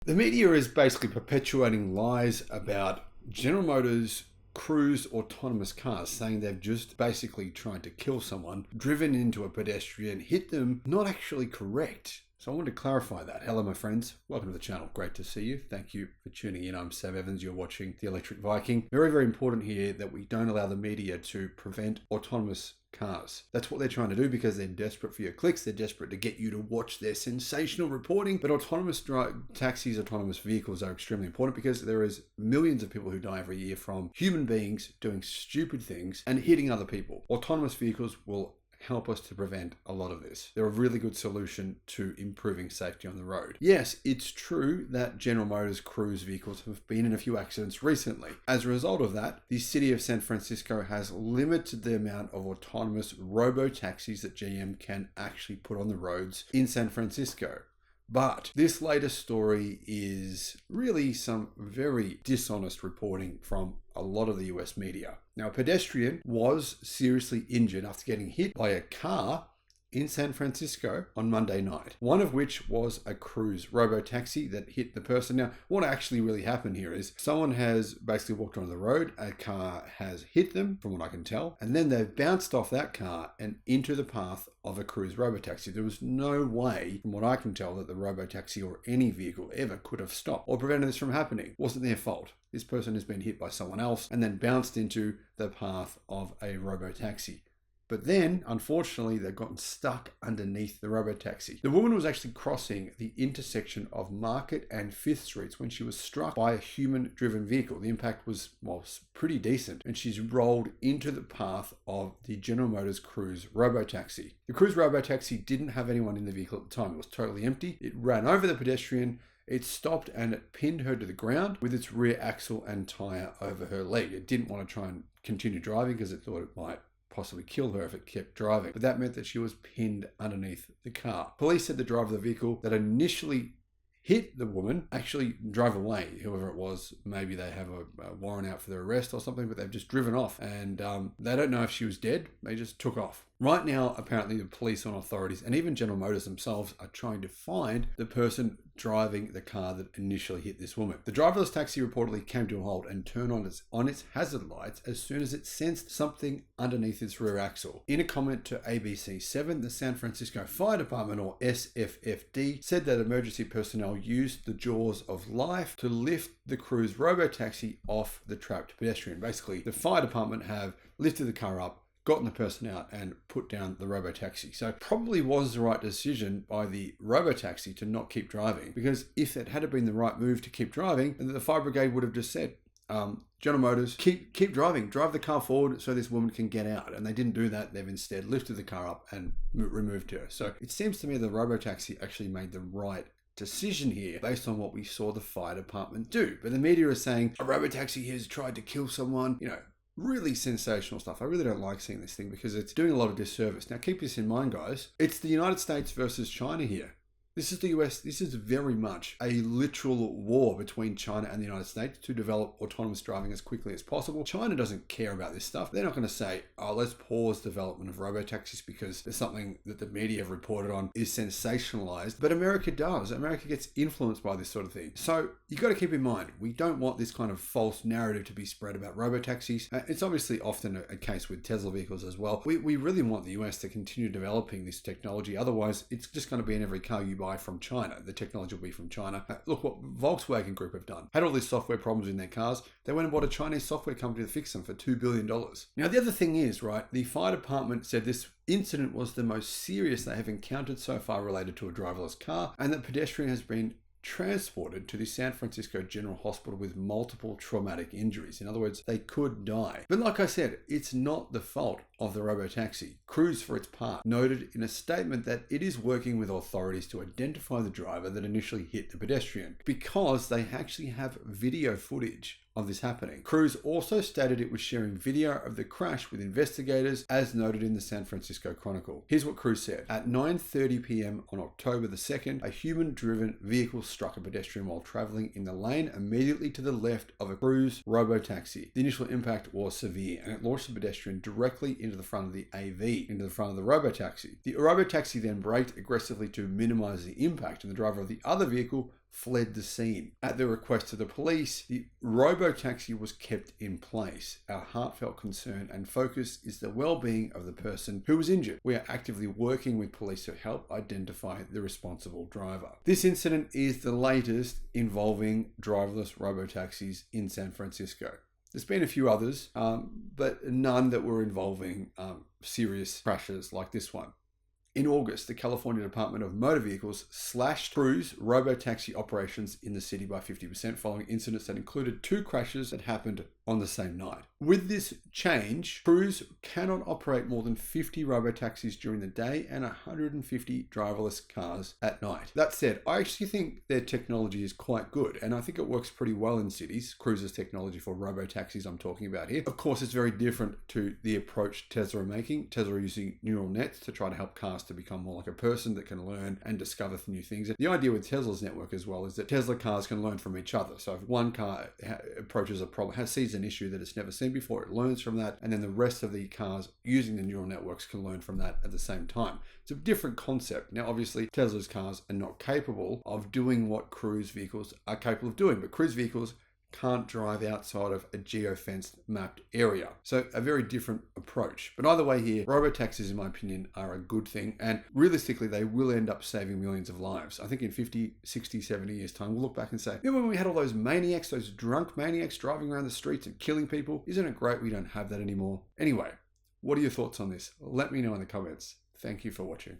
The media is basically perpetuating lies about General Motors' Cruise autonomous cars, saying they've just basically tried to kill someone, driven into a pedestrian, hit them. Not actually correct. So I wanted to clarify that. Hello, my friends. Welcome to the channel. Great to see you. Thank you for tuning in. I'm Sam Evans. You're watching the Electric Viking. Very, very important here that we don't allow the media to prevent autonomous cars. That's what they're trying to do because they're desperate for your clicks. They're desperate to get you to watch their sensational reporting. But autonomous taxis, autonomous vehicles are extremely important because there is millions of people who die every year from human beings doing stupid things and hitting other people. Autonomous vehicles will help us to prevent a lot of this. They're a really good solution to improving safety on the road. Yes, it's true that General Motors Cruise vehicles have been in a few accidents recently. As a result of that, the city of San Francisco has limited the amount of autonomous robo-taxis that GM can actually put on the roads in San Francisco. But this latest story is really some very dishonest reporting from a lot of the US media. Now, a pedestrian was seriously injured after getting hit by a car in San Francisco on Monday night, one of which was a Cruise robo-taxi that hit the person. Now, what actually really happened here is someone has basically walked onto the road, a car has hit them, from what I can tell, and then they've bounced off that car and into the path of a Cruise robo-taxi. There was no way, from what I can tell, that the robo-taxi or any vehicle ever could have stopped or prevented this from happening. It wasn't their fault. This person has been hit by someone else and then bounced into the path of a robo-taxi. But then, unfortunately, they've gotten stuck underneath the robotaxi. The woman was actually crossing the intersection of Market and 5th Streets when she was struck by a human-driven vehicle. The impact was, well, pretty decent, and she's rolled into the path of the General Motors Cruise robotaxi. The Cruise robotaxi didn't have anyone in the vehicle at the time. It was totally empty. It ran over the pedestrian. It stopped and it pinned her to the ground with its rear axle and tire over her leg. It didn't want to try and continue driving because it thought it might possibly kill her if it kept driving. But that meant that she was pinned underneath the car. Police said the driver of the vehicle that initially hit the woman actually drove away. Whoever it was, maybe they have a warrant out for their arrest or something, but they've just driven off. And they don't know if she was dead. They just took off. Right now, apparently the police and authorities and even General Motors themselves are trying to find the person driving the car that initially hit this woman. The driverless taxi reportedly came to a halt and turned on its hazard lights as soon as it sensed something underneath its rear axle. In a comment to ABC7, the San Francisco Fire Department, or SFFD, said that emergency personnel used the jaws of life to lift the Cruise robotaxi off the trapped pedestrian. Basically, the fire department have lifted the car up, gotten the person out and put down the robotaxi. So probably was the right decision by the robotaxi to not keep driving, because if it had been the right move to keep driving, then the fire brigade would have just said, General Motors, keep driving, drive the car forward so this woman can get out. And they didn't do that. They've instead lifted the car up and removed her. So it seems to me the robotaxi actually made the right decision here based on what we saw the fire department do. But the media is saying a robotaxi has tried to kill someone, really sensational stuff. I really don't like seeing this thing because it's doing a lot of disservice. Now, keep this in mind, guys. It's the United States versus China here. This is the US. This is very much a literal war between China and the United States to develop autonomous driving as quickly as possible. China doesn't care about this stuff. They're not going to say, oh, let's pause development of robotaxis because there's something that the media have reported on is sensationalized. But America does. America gets influenced by this sort of thing. So you've got to keep in mind, we don't want this kind of false narrative to be spread about robotaxis. It's obviously often a case with Tesla vehicles as well. We really want the US to continue developing this technology. Otherwise, it's just going to be in every car you buy from China. The technology will be from China. Look what Volkswagen Group have done. Had all these software problems in their cars. They went and bought a Chinese software company to fix them for $2 billion. Now, the other thing is, right, the fire department said this incident was the most serious they have encountered so far related to a driverless car, and that pedestrian has been transported to the San Francisco General Hospital with multiple traumatic injuries. In other words, they could die. But like I said, it's not the fault of the robotaxi. Cruise, for its part, noted in a statement that it is working with authorities to identify the driver that initially hit the pedestrian because they actually have video footage of this happening. Cruise also stated it was sharing video of the crash with investigators, as noted in the San Francisco Chronicle. Here's what Cruise said. At 9:30 p.m. on October the 2nd, a human-driven vehicle struck a pedestrian while traveling in the lane immediately to the left of a Cruise robotaxi. The initial impact was severe, and it launched the pedestrian directly into the front of the AV, into the front of the robotaxi. The robotaxi then braked aggressively to minimize the impact, and the driver of the other vehicle fled the scene. At the request of the police, the Robotaxi was kept in place. Our heartfelt concern and focus is the well-being of the person who was injured. We are actively working with police to help identify the responsible driver. This incident is the latest involving driverless robotaxis in San Francisco. There's been a few others, but none that were involving serious crashes like this one. In August, the California Department of Motor Vehicles slashed Cruise robotaxi operations in the city by 50% following incidents that included 2 crashes that happened on the same night. With this change, Cruise cannot operate more than 50 robotaxis during the day and 150 driverless cars at night. That said, I actually think their technology is quite good, and I think it works pretty well in cities. Cruise's technology for robotaxis I'm talking about here. Of course, it's very different to the approach Tesla are making. Tesla are using neural nets to try to help cars to become more like a person that can learn and discover new things. The idea with Tesla's network as well is that Tesla cars can learn from each other. So if one car approaches a problem, sees an issue that it's never seen before, it learns from that, and then the rest of the cars using the neural networks can learn from that at the same time. It's a different concept. Now, obviously, Tesla's cars are not capable of doing what Cruise vehicles are capable of doing, but Cruise vehicles can't drive outside of a geofenced mapped area. So a very different approach. But either way here, robotaxis, in my opinion, are a good thing. And realistically, they will end up saving millions of lives. I think in 50, 60, 70 years time, we'll look back and say, when we had all those maniacs, those drunk maniacs driving around the streets and killing people? Isn't it great we don't have that anymore? Anyway, what are your thoughts on this? Let me know in the comments. Thank you for watching.